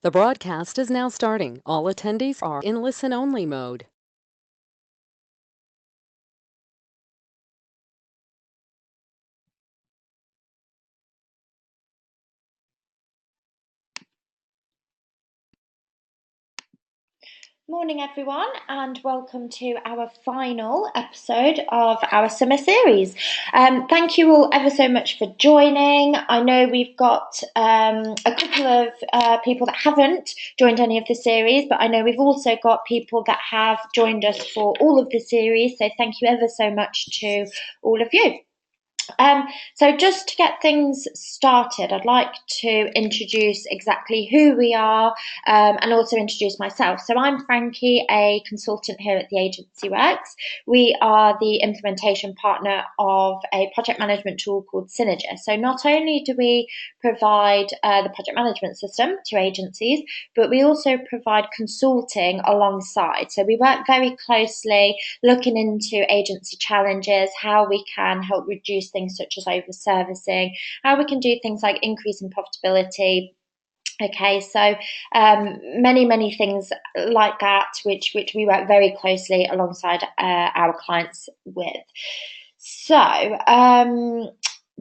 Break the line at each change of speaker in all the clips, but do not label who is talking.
The broadcast is now starting. All attendees are in listen-only mode.
Morning, everyone, and welcome to our final episode of our summer series. Thank you all ever so much for joining. I know we've got a couple of people that haven't joined any of the series, but I know we've also got people that have joined us for all of the series. So thank you ever so much to all of you. So just to get things started, I'd like to introduce exactly who we are and also introduce myself. So I'm Frankie, a consultant here at the Agency Works. We are the implementation partner of a project management tool called Synergist. So not only do we provide the project management system to agencies, but we also provide consulting alongside. So we work very closely looking into agency challenges, how we can help reduce things such as over servicing, how we can do things like increasing profitability. Okay, so many things like that, which we work very closely alongside our clients with. So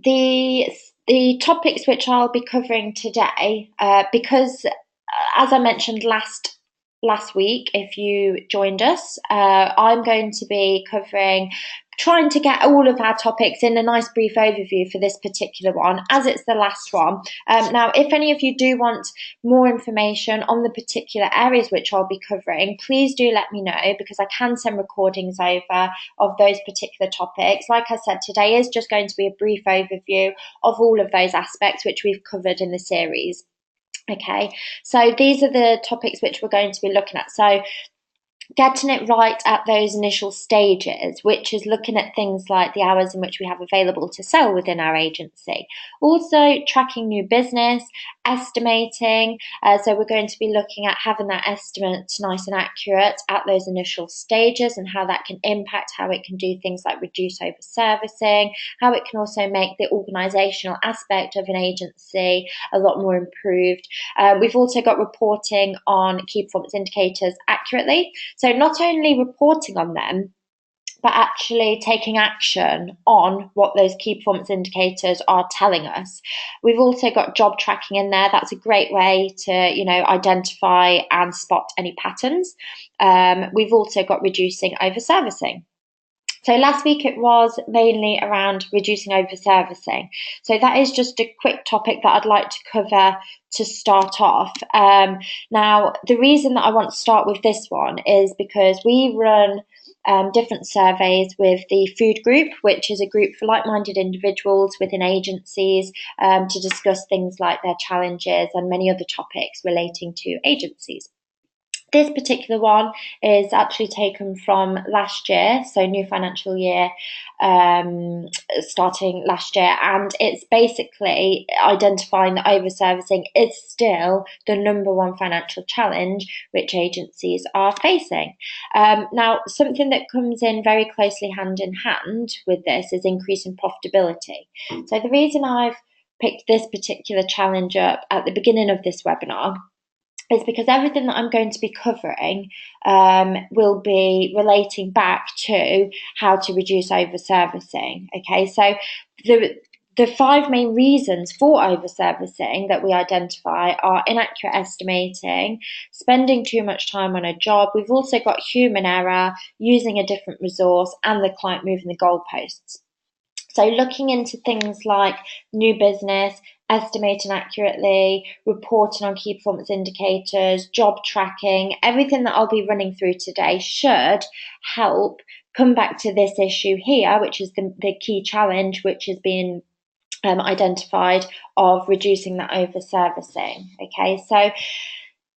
the topics which I'll be covering today, because as I mentioned last week, if you joined us, I'm going to be trying to get all of our topics in a nice brief overview for this particular one, as it's the last one. Now, if any of you do want more information on the particular areas which I'll be covering, please do let me know, because I can send recordings over of those particular topics. Like I said, today is just going to be a brief overview of all of those aspects which we've covered in the series. Okay, so these are the topics which we're going to be looking at. So getting it right at those initial stages, which is looking at things like the hours in which we have available to sell within our agency. Also, tracking new business, estimating. So, we're going to be looking at having that estimate nice and accurate at those initial stages and how that can impact how it can do things like reduce over servicing, how it can also make the organisational aspect of an agency a lot more improved. We've also got reporting on key performance indicators accurately. So not only reporting on them, but actually taking action on what those key performance indicators are telling us. We've also got job tracking in there. That's a great way to, identify and spot any patterns. We've also got reducing over servicing. So last week it was mainly around reducing over servicing. So that is just a quick topic that I'd like to cover to start off. Now, the reason that I want to start with this one is because we run different surveys with the Food Group, which is a group for like-minded individuals within agencies to discuss things like their challenges and many other topics relating to agencies. This particular one is actually taken from last year, so new financial year starting last year, and it's basically identifying that over servicing is still the number one financial challenge which agencies are facing. Now, something that comes in very closely hand in hand with this is increasing profitability. So the reason I've picked this particular challenge up at the beginning of this webinar is because everything that I'm going to be covering will be relating back to how to reduce over servicing. Okay, so the five main reasons for over servicing that we identify are inaccurate estimating, spending too much time on a job. We've also got human error, using a different resource, and the client moving the goalposts. So looking into things like new business, estimating accurately, reporting on key performance indicators, job tracking, everything that I'll be running through today should help come back to this issue here, which is the key challenge, which is being identified, of reducing that over servicing. Okay, so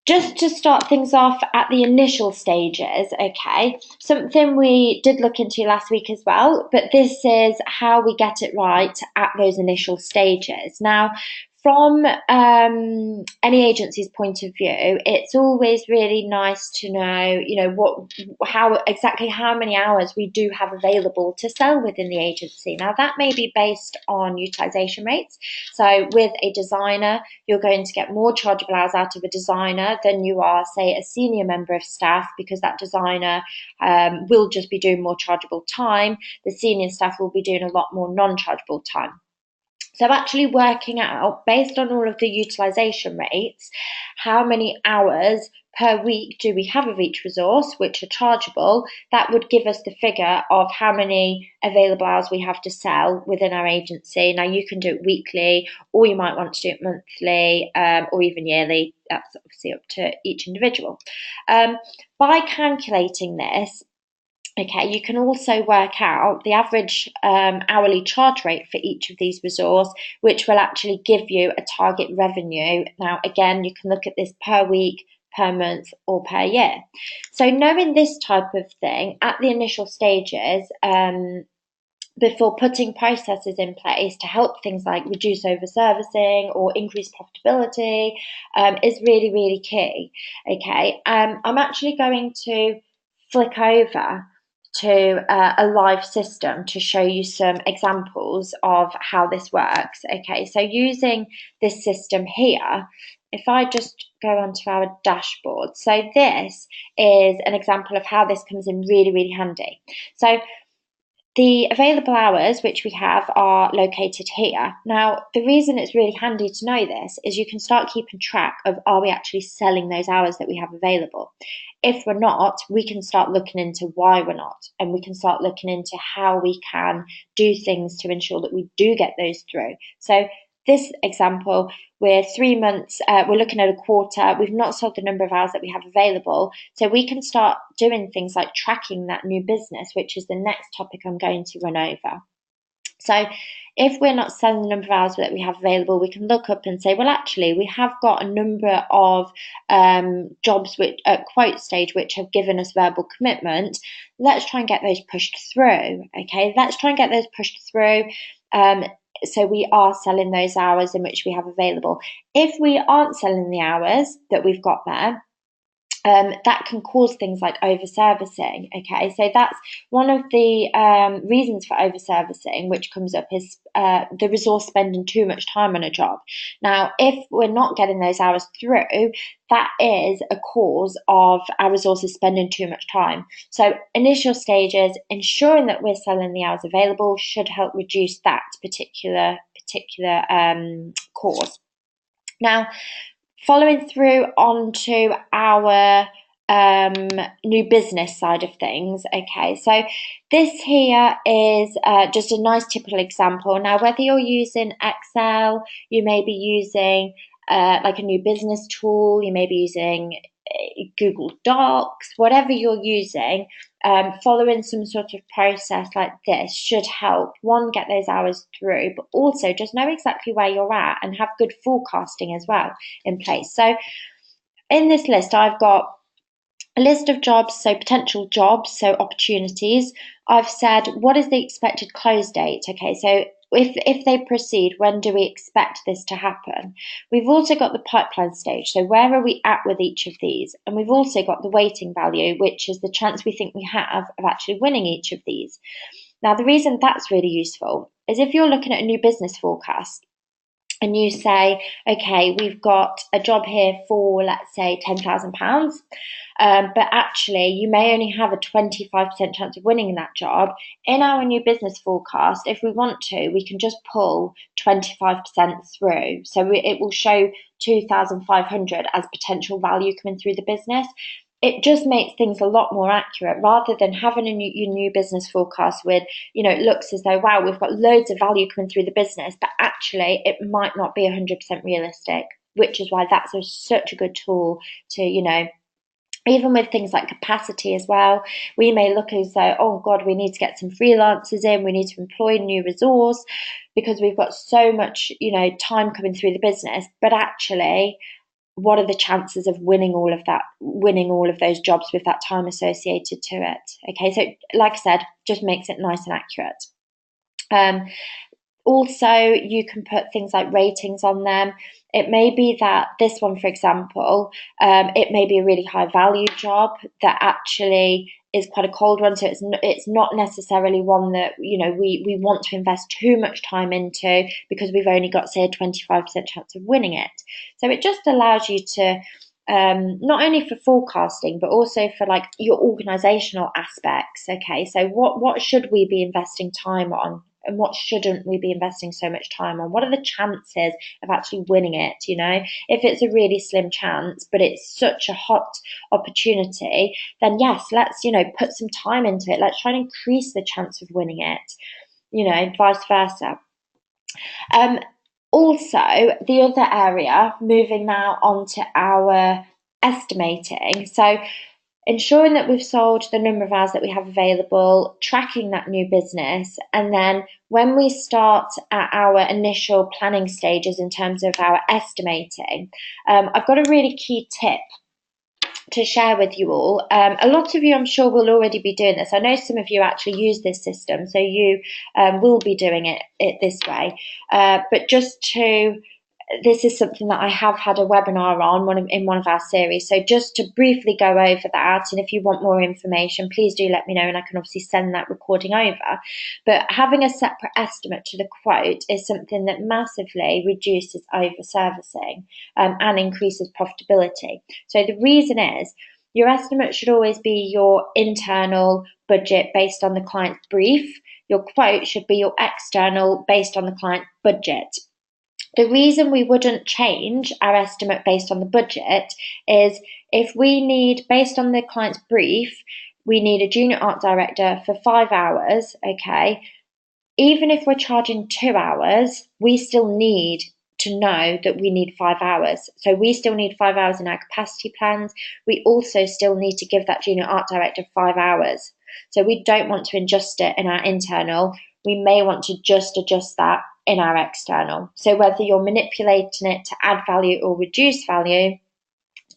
just to start things off at the initial stages, okay, something we did look into last week as well, but this is how we get it right at those initial stages. Now, from any agency's point of view, it's always really nice to know, how many hours we do have available to sell within the agency. Now, that may be based on utilization rates. So, with a designer, you're going to get more chargeable hours out of a designer than you are, say, a senior member of staff, because that designer will just be doing more chargeable time. The senior staff will be doing a lot more non-chargeable time. So actually working out, based on all of the utilization rates, how many hours per week do we have of each resource, which are chargeable, that would give us the figure of how many available hours we have to sell within our agency. Now, you can do it weekly, or you might want to do it monthly, or even yearly. That's obviously up to each individual. By calculating this, okay, you can also work out the average hourly charge rate for each of these resources, which will actually give you a target revenue. Now, again, you can look at this per week, per month, or per year. So knowing this type of thing at the initial stages, before putting processes in place to help things like reduce over-servicing or increase profitability, is really, really key. Okay, I'm actually going to flick over to a live system to show you some examples of how this works. Okay, so using this system here, if I just go onto our dashboard, so this is an example of how this comes in really, really handy. So the available hours which we have are located here. Now, the reason it's really handy to know this is you can start keeping track of, are we actually selling those hours that we have available? If we're not, we can start looking into why we're not, and we can start looking into how we can do things to ensure that we do get those through. So this example, we're 3 months, we're looking at a quarter, we've not sold the number of hours that we have available. So we can start doing things like tracking that new business, which is the next topic I'm going to run over. So if we're not selling the number of hours that we have available, we can look up and say, well, actually, we have got a number of jobs which, at quote stage, which have given us verbal commitment. Let's try and get those pushed through. Okay, let's try and get those pushed through. So we are selling those hours in which we have available. If we aren't selling the hours that we've got there, that can cause things like over-servicing. Okay, so that's one of the reasons for over-servicing, which comes up, is the resource spending too much time on a job. Now, if we're not getting those hours through, that is a cause of our resources spending too much time. So initial stages, ensuring that we're selling the hours available should help reduce that particular cause. Now, following through onto our new business side of things. Okay, so this here is just a nice typical example. Now, whether you're using Excel, you may be using like a new business tool, you may be using Google Docs, whatever you're using, following some sort of process like this should help, one, get those hours through, but also just know exactly where you're at and have good forecasting as well in place. So in this list, I've got a list of jobs, so potential jobs, so opportunities. I've said, what is the expected close date? Okay, so if they proceed, when do we expect this to happen? We've also got the pipeline stage, so where are we at with each of these? And we've also got the weighting value, which is the chance we think we have of actually winning each of these. Now, the reason that's really useful is if you're looking at a new business forecast, and you say, okay, we've got a job here for, let's say, £10,000, but actually you may only have a 25% chance of winning that job. In our new business forecast, if we want to, we can just pull 25% through. So it will show 2,500 as potential value coming through the business. It just makes things a lot more accurate, rather than having your new business forecast with, it looks as though, wow, we've got loads of value coming through the business, but actually it might not be 100% realistic, which is why that's such a good tool to, even with things like capacity as well. We may look as though, oh God, we need to get some freelancers in, we need to employ new resource because we've got so much, time coming through the business, but actually, what are the chances of winning all of those jobs with that time associated to it? Okay, so like I said, just makes it nice and accurate. Also, you can put things like ratings on them. It may be that this one, for example, it may be a really high value job that actually is quite a cold one. So it's not necessarily one that, we want to invest too much time into because we've only got, say, a 25% chance of winning it. So it just allows you to not only for forecasting, but also for like your organizational aspects. Okay, so what should we be investing time on? And what shouldn't we be investing so much time on? What are the chances of actually winning it? If it's a really slim chance, but it's such a hot opportunity, then yes, let's, put some time into it. Let's try and increase the chance of winning it, vice versa. Also, the other area, moving now on to our estimating. So, ensuring that we've sold the number of hours that we have available, tracking that new business, and then when we start at our initial planning stages in terms of our estimating, I've got a really key tip to share with you all. A lot of you, I'm sure, will already be doing this. I know some of you actually use this system, so you will be doing it this way. But this is something that I have had a webinar on in one of our series. So just to briefly go over that, and if you want more information, please do let me know, and I can obviously send that recording over. But having a separate estimate to the quote is something that massively reduces over-servicing and increases profitability. So the reason is your estimate should always be your internal budget based on the client's brief. Your quote should be your external based on the client budget. The reason we wouldn't change our estimate based on the budget is if we need, based on the client's brief, we need a junior art director for 5 hours, okay? Even if we're charging 2 hours, we still need to know that we need 5 hours. So we still need 5 hours in our capacity plans. We also still need to give that junior art director 5 hours. So we don't want to adjust it in our internal. We may want to just adjust that in our external. So whether you're manipulating it to add value or reduce value,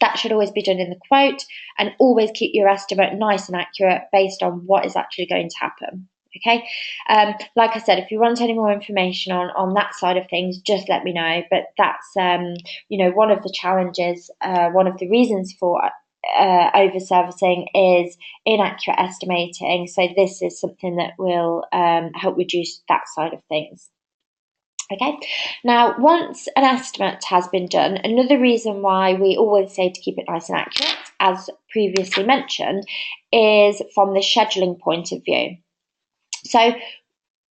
that should always be done in the quote, and always keep your estimate nice and accurate based on what is actually going to happen. Okay, like I said, if you want any more information on that side of things, just let me know. But that's one of the challenges, one of the reasons for over servicing is inaccurate estimating. So this is something that will help reduce that side of things. Okay, now once an estimate has been done, another reason why we always say to keep it nice and accurate, as previously mentioned, is from the scheduling point of view. So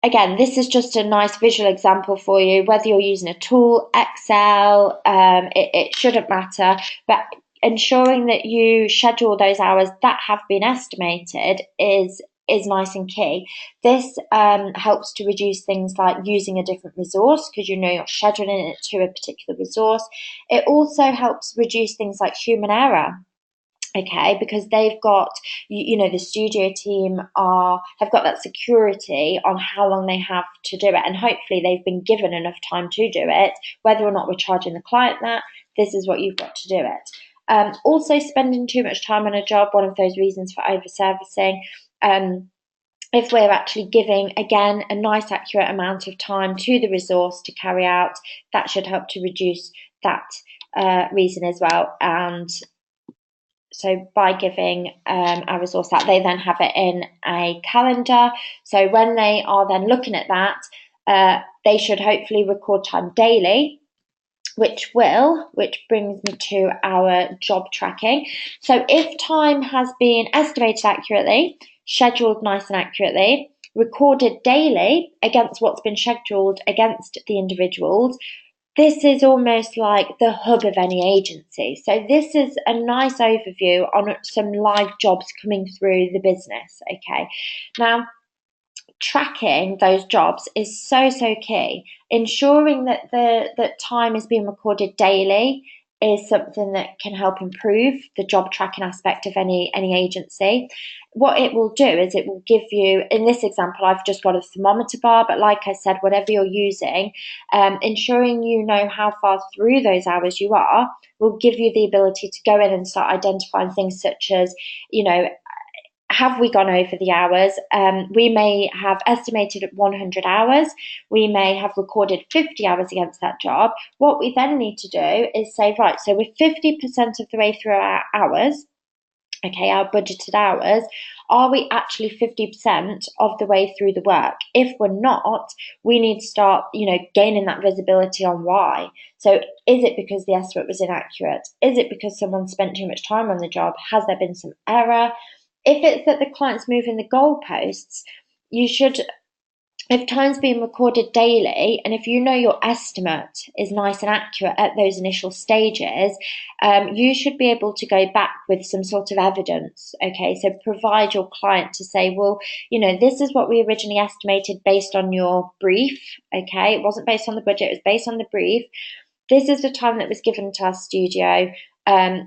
again, this is just a nice visual example for you, whether you're using a tool, Excel, it shouldn't matter, but ensuring that you schedule those hours that have been estimated is nice and key. This helps to reduce things like using a different resource because you're scheduling it to a particular resource. It also helps reduce things like human error. Okay, because they've got, the studio team have got that security on how long they have to do it, and hopefully they've been given enough time to do it. Whether or not we're charging the client that, this is what you've got to do it. Also, spending too much time on a job, one of those reasons for over-servicing. If we're actually giving, again, a nice accurate amount of time to the resource to carry out, that should help to reduce that reason as well. And so by giving a resource that, they then have it in a calendar. So when they are then looking at that, they should hopefully record time daily, which brings me to our job tracking. So if time has been estimated accurately, scheduled nice and accurately, recorded daily against what's been scheduled against the individuals, this is almost like the hub of any agency. So this is a nice overview on some live jobs coming through the business. Okay, now tracking those jobs is so key. Ensuring that that time is being recorded daily is something that can help improve the job tracking aspect of any agency. What it will do is it will give you, in this example, I've just got a thermometer bar, but like I said, whatever you're using, ensuring you know how far through those hours you are will give you the ability to go in and start identifying things such as, have we gone over the hours? We may have estimated at 100 hours. We may have recorded 50 hours against that job. What we then need to do is say, right, so we're 50% of the way through our hours, okay, our budgeted hours. Are we actually 50% of the way through the work? If we're not, we need to start, gaining that visibility on why. So is it because the estimate was inaccurate? Is it because someone spent too much time on the job? Has there been some error? If it's that the client's moving the goalposts, you should, if time's being recorded daily, and if you know your estimate is nice and accurate at those initial stages, you should be able to go back with some sort of evidence. Okay, so provide your client to say, well, this is what we originally estimated based on your brief. Okay, it wasn't based on the budget, it was based on the brief. This is the time that was given to our studio.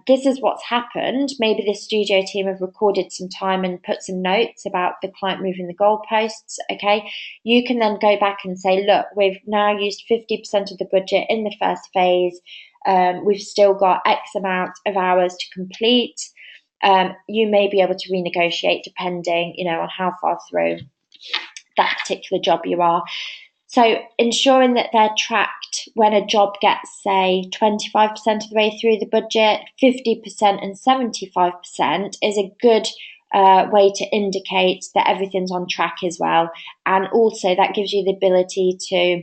This is what's happened. Maybe the studio team have recorded some time and put some notes about the client moving the goalposts. Okay, you can then go back and say, look, we've now used 50% of the budget in the first phase. We've still got X amount of hours to complete. You may be able to renegotiate depending, on how far through that particular job you are. So ensuring that they're tracked when a job gets, say, 25% of the way through the budget, 50% and 75% is a good way to indicate that everything's on track as well. And also that gives you the ability to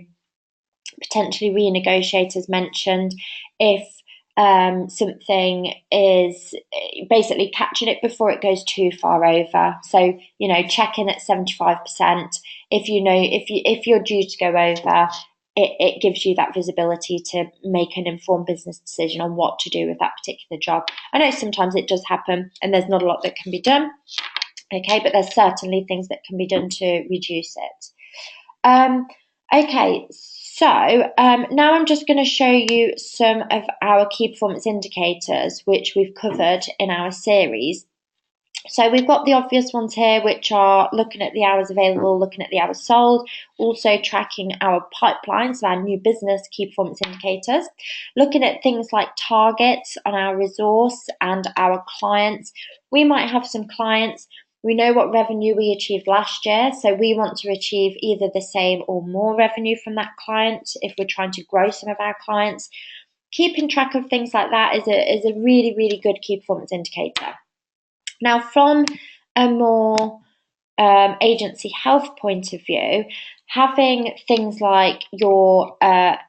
potentially renegotiate, as mentioned, if something is basically catching it before it goes too far over. So, check in at 75%. If you're due to go over, it gives you that visibility to make an informed business decision on what to do with that particular job. I know sometimes it does happen and there's not a lot that can be done. Okay, but there's certainly things that can be done to reduce it. Okay, so now I'm just going to show you some of our key performance indicators, which we've covered in our series. So we've got the obvious ones here, which are looking at the hours available, looking at the hours sold, also tracking our pipelines, so our new business key performance indicators, looking at things like targets on our resource and our clients. We might have some clients, we know what revenue we achieved last year, so we want to achieve either the same or more revenue from that client if we're trying to grow some of our clients. Keeping track of things like that is a really, really good key performance indicator. Now, from a more agency health point of view, having things like your,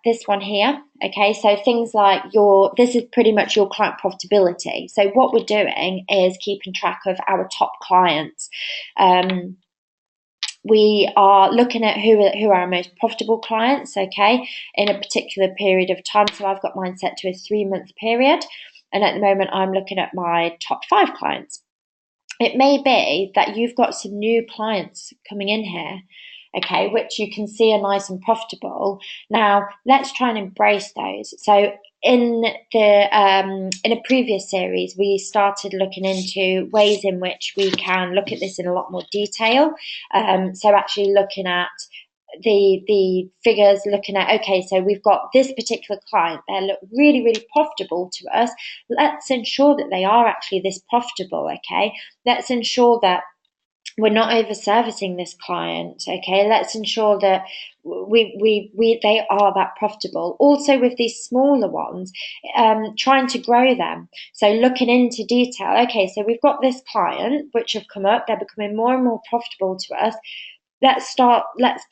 this one here, okay, so things like this is pretty much your client profitability. So what we're doing is keeping track of our top clients. We are looking at who are our most profitable clients, okay, in a particular period of time. So I've got mine set to a 3-month period. And at the moment, I'm looking at my top 5 clients. It may be that you've got some new clients coming in here, okay, which you can see are nice and profitable. Now, let's try and embrace those. So in a previous series, we started looking into ways in which we can look at this in a lot more detail. So actually looking at the figures, looking at, okay, so we've got this particular client, they look really, really profitable to us. Let's ensure that they are actually this profitable, okay? Let's ensure that we're not over servicing this client, okay? Let's ensure that they are that profitable. Also with these smaller ones, trying to grow them. So looking into detail, okay, so we've got this client which have come up, they're becoming more and more profitable to us. Let's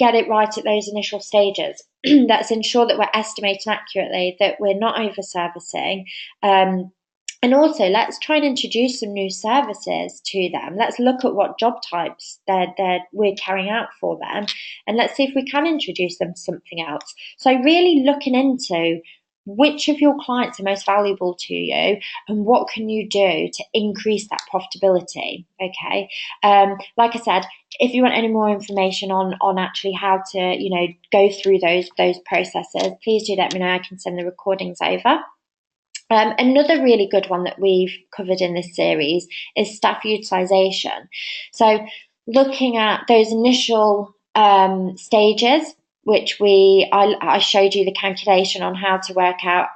get it right at those initial stages. Let's ensure that we're estimating accurately, that we're not over servicing. And also, let's try and introduce some new services to them. Let's look at what job types we're carrying out for them, and let's see if we can introduce them to something else. So really looking into which of your clients are most valuable to you and what can you do to increase that profitability, okay? Like I said, if you want any more information on actually how to, go through those processes, please do let me know. I can send the recordings over. Another really good one that we've covered in this series is staff utilisation. So looking at those initial stages, which I showed you the calculation on how to work out,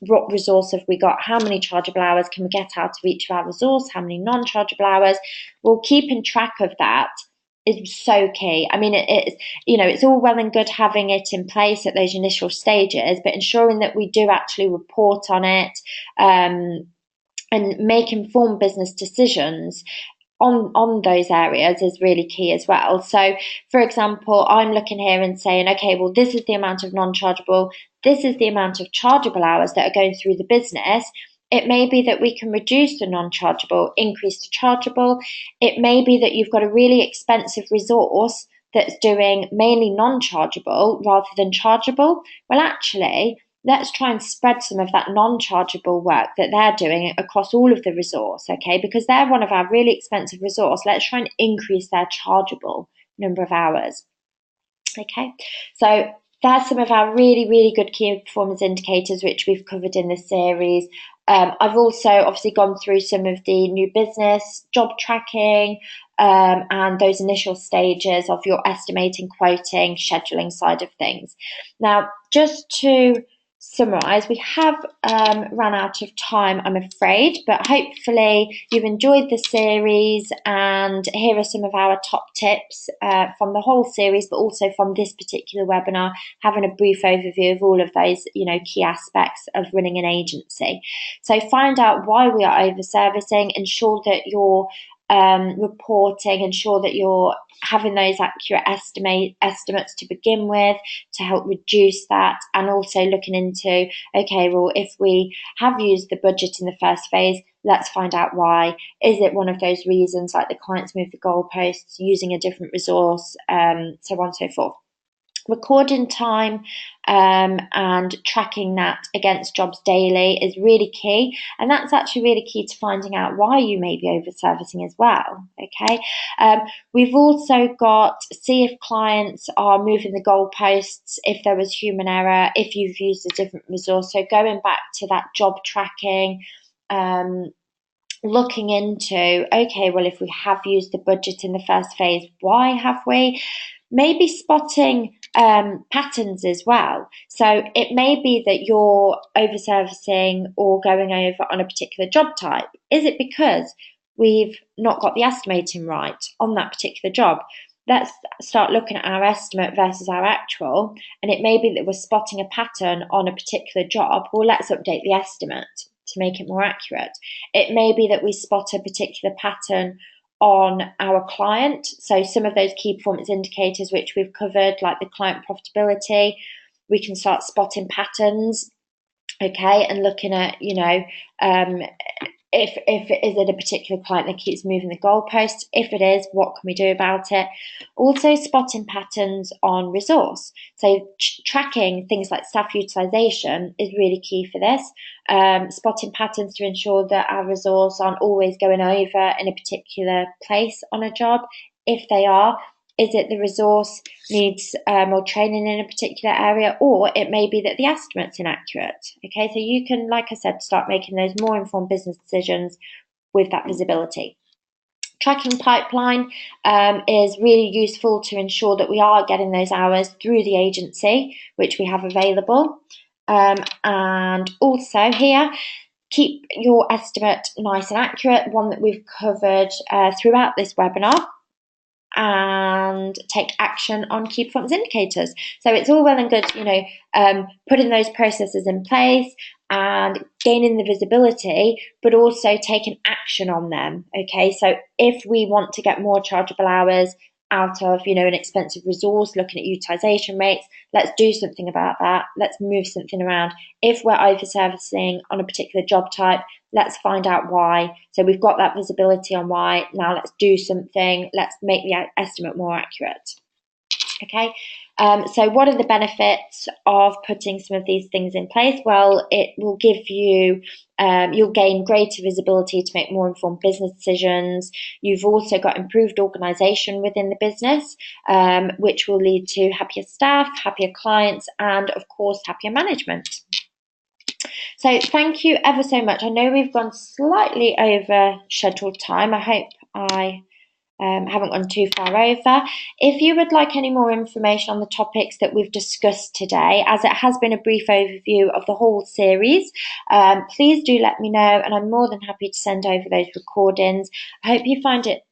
what resource have we got, how many chargeable hours can we get out of each of our resource, how many non-chargeable hours. Well, keeping track of that is so key. I mean, it's all well and good having it in place at those initial stages, but ensuring that we do actually report on it, and make informed business decisions on those areas is really key as well. So, for example, I'm looking here and saying, okay, well, this is the amount of non-chargeable, this is the amount of chargeable hours that are going through the business. It may be that we can reduce the non-chargeable, increase the chargeable. It may be that you've got a really expensive resource that's doing mainly non-chargeable rather than chargeable. Well, actually, let's try and spread some of that non-chargeable work that they're doing across all of the resource, okay? Because they're one of our really expensive resource. Let's try and increase their chargeable number of hours, okay? So that's some of our really, really good key performance indicators, which we've covered in this series. I've also obviously gone through some of the new business, job tracking, and those initial stages of your estimating, quoting, scheduling side of things. Now, just to summarize, we have run out of time, I'm afraid, but hopefully you've enjoyed the series, and here are some of our top tips from the whole series, but also from this particular webinar, having a brief overview of all of those key aspects of running an agency. So find out why we are over servicing, ensure that you're reporting, ensure that you're having those accurate estimates to begin with to help reduce that, and also looking into, okay, well, if we have used the budget in the first phase, let's find out why. Is it one of those reasons, like the clients move the goalposts, using a different resource, so on and so forth. Recording time and tracking that against jobs daily is really key, and that's actually really key to finding out why you may be over servicing as well, okay? We've also got see if clients are moving the goalposts, if there was human error, if you've used a different resource. So going back to that job tracking, looking into, okay, well, if we have used the budget in the first phase, why have we? Maybe spotting patterns as well. So it may be that you're over servicing or going over on a particular job type. Is it because we've not got the estimating right on that particular job? Let's start looking at our estimate versus our actual, and it may be that we're spotting a pattern on a particular job. Well, let's update the estimate to make it more accurate. It may be that we spot a particular pattern on our client. So some of those key performance indicators which we've covered, like the client profitability, we can start spotting patterns, okay, and looking at, if is it a particular client that keeps moving the goalposts? If it is, what can we do about it? Also spotting patterns on resource. So tracking things like staff utilisation is really key for this. Spotting patterns to ensure that our resource aren't always going over in a particular place on a job. If they are, is it the resource needs more training in a particular area, or it may be that the estimate's inaccurate. Okay, so you can, like I said, start making those more informed business decisions with that visibility. Tracking pipeline is really useful to ensure that we are getting those hours through the agency, which we have available. And also here, keep your estimate nice and accurate, one that we've covered throughout this webinar, and take action on key performance indicators. So it's all well and good, putting those processes in place and gaining the visibility, but also taking action on them. Okay, so if we want to get more chargeable hours out of, an expensive resource, looking at utilization rates, let's do something about that. Let's move something around. If we're over servicing on a particular job type, let's find out why. So we've got that visibility on why. Now let's do something. Let's make the estimate more accurate. Okay, so what are the benefits of putting some of these things in place? Well, it will give you, you'll gain greater visibility to make more informed business decisions. You've also got improved organisation within the business, which will lead to happier staff, happier clients, and of course, happier management. So thank you ever so much. I know we've gone slightly over scheduled time. I hope I haven't gone too far over. If you would like any more information on the topics that we've discussed today, as it has been a brief overview of the whole series, please do let me know, and I'm more than happy to send over those recordings. I hope you found it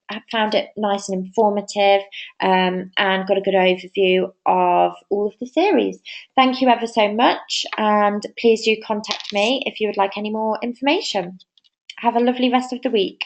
nice and informative, and got a good overview of all of the series. Thank you ever so much, and please do contact me if you would like any more information. Have a lovely rest of the week.